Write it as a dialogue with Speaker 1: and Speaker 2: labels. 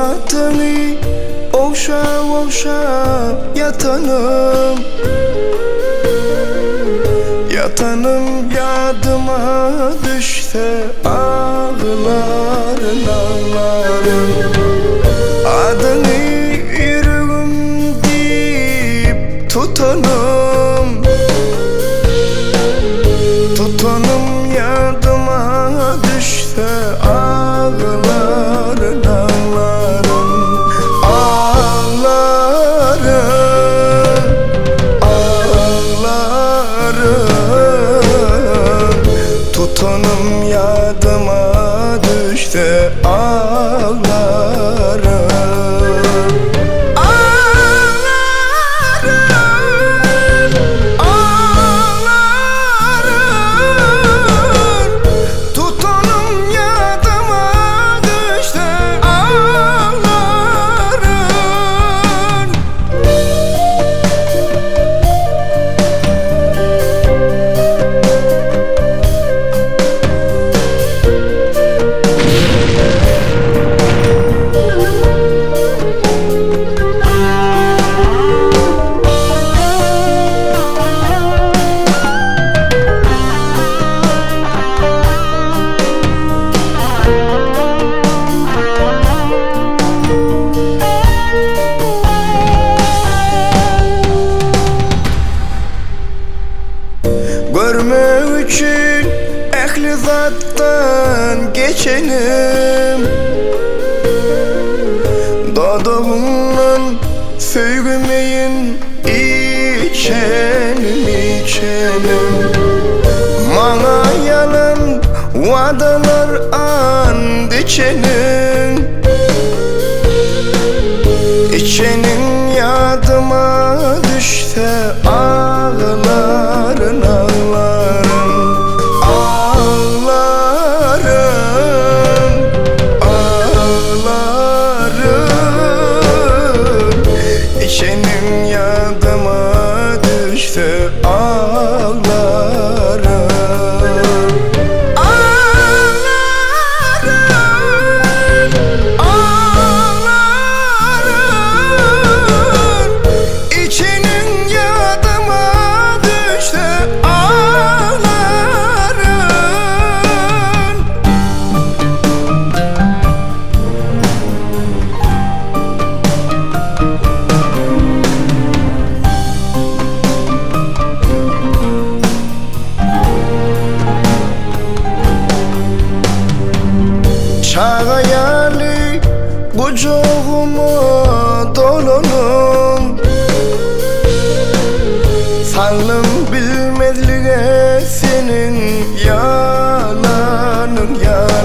Speaker 1: Adını okşa okşa yatanım, yatanım yadıma düşse ağlarım ağlarım. Adını yüreğim deyip tutanım, tutanım yadıma düşse ağlarım ağlarım. Ağlarım ağlarım, tutanım yadıma düşse ağlarım. Görmek için ehli zattan geçenim, dadağımdan sevmeyin içenim içenim. Bana yalan vadalar and içenim, içenin yadıma düşse ağlarım ağlarım. Ağlarım ağlarım, içenin yadıma düşse ağlarım. Çağayali kucağıma dolanım, sanlım bilmezliğe senin yalanın yalanın.